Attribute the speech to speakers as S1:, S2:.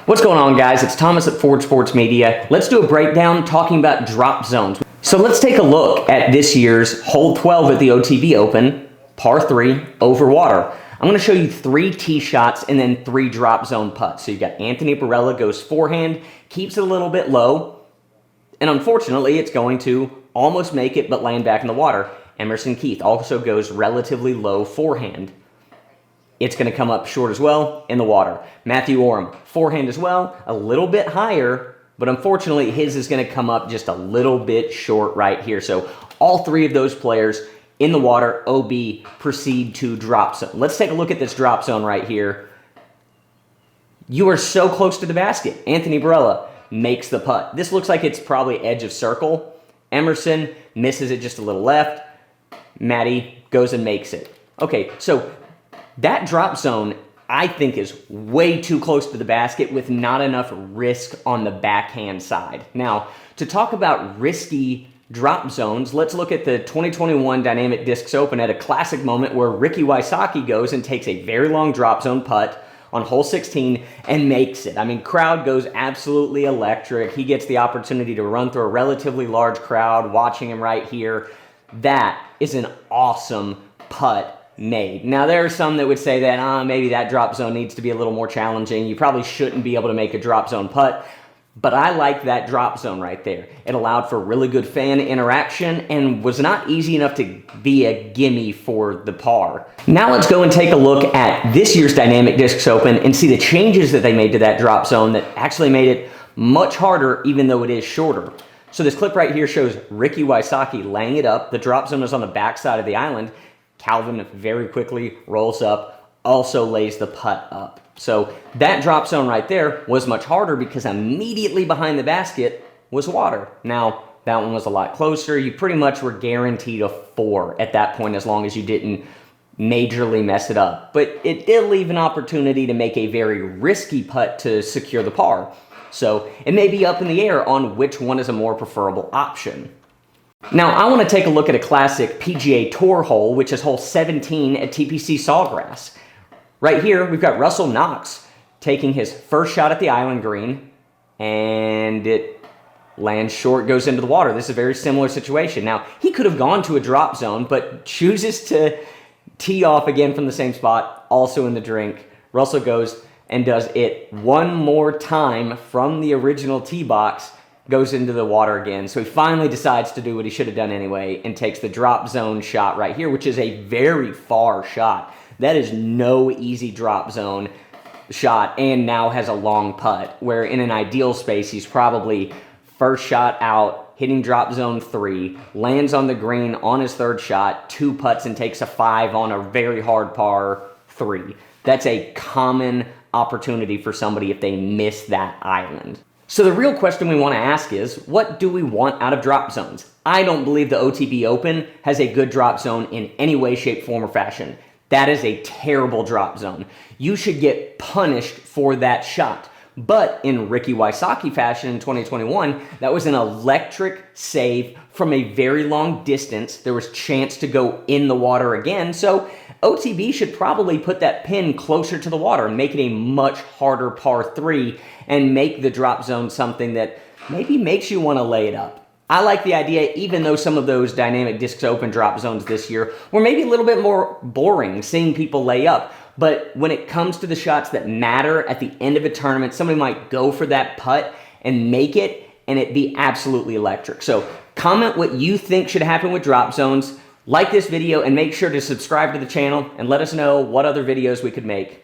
S1: What's going on, guys? It's Thomas at Ford Sports Media. Let's do a breakdown talking about drop zones. So let's take a look at this year's hole 12 at the OTB Open, par 3 over water. I'm going to show you 3 tee shots and then 3 drop zone putts. So you got Anthony Barela goes forehand, keeps it a little bit low, and unfortunately it's going to almost make it but land back in the water. Emerson Keith also goes relatively low forehand. It's going to come up short as well in the water. Matthew Oram, forehand as well, a little bit higher, but unfortunately his is going to come up just a little bit short right here. So all 3 of those players in the water, OB, proceed to drop zone. Let's take a look at this drop zone right here. You are so close to the basket. Anthony Barela makes the putt. This looks like it's probably edge of circle. Emerson misses it just a little left. Matty goes and makes it. Okay, so that drop zone, I think, is way too close to the basket with not enough risk on the backhand side. Now, to talk about risky drop zones, let's look at the 2021 Dynamic Discs Open at a classic moment where Ricky Wysocki goes and takes a very long drop zone putt on hole 16 and makes it. I mean, crowd goes absolutely electric. He gets the opportunity to run through a relatively large crowd watching him right here. That is an awesome putt made. Now, there are some that would say that maybe that drop zone needs to be a little more challenging. You probably shouldn't be able to make a drop zone putt, but I like that drop zone right there. It allowed for really good fan interaction and was not easy enough to be a gimme for the par. Now let's go and take a look at this year's Dynamic Discs Open and see the changes that they made to that drop zone that actually made it much harder even though it is shorter. So this clip right here shows Ricky Wysocki laying it up. The drop zone is on the back side of the island. Calvin very quickly rolls up, also lays the putt up. So that drop zone right there was much harder because immediately behind the basket was water. Now, that one was a lot closer. You pretty much were guaranteed a 4 at that point as long as you didn't majorly mess it up. But it did leave an opportunity to make a very risky putt to secure the par. So it may be up in the air on which one is a more preferable option. Now, I want to take a look at a classic PGA Tour hole, which is hole 17 at TPC Sawgrass. Right here, we've got Russell Knox taking his first shot at the island green, and it lands short, goes into the water. This is a very similar situation. Now, he could have gone to a drop zone, but chooses to tee off again from the same spot, also in the drink. Russell goes and does it one more time from the original tee box, goes into the water again. So he finally decides to do what he should have done anyway and takes the drop zone shot right here, which is a very far shot. That is no easy drop zone shot and now has a long putt, where in an ideal space, he's probably first shot out, hitting drop zone 3, lands on the green on his 3rd shot, 2 putts and takes a 5 on a very hard par 3. That's a common opportunity for somebody if they miss that island. So the real question we want to ask is, what do we want out of drop zones? I don't believe the OTB Open has a good drop zone in any way, shape, form, or fashion. That is a terrible drop zone. You should get punished for that shot. But in Ricky Wysocki fashion in 2021, that was an electric save from a very long distance. There was chance to go in the water again. So OTB should probably put that pin closer to the water and make it a much harder par 3 and make the drop zone something that maybe makes you want to lay it up. I like the idea, even though some of those Dynamic Discs Open drop zones this year were maybe a little bit more boring, seeing people lay up. But when it comes to the shots that matter at the end of a tournament, somebody might go for that putt and make it, and it be absolutely electric. So comment what you think should happen with drop zones. Like this video and make sure to subscribe to the channel and let us know what other videos we could make.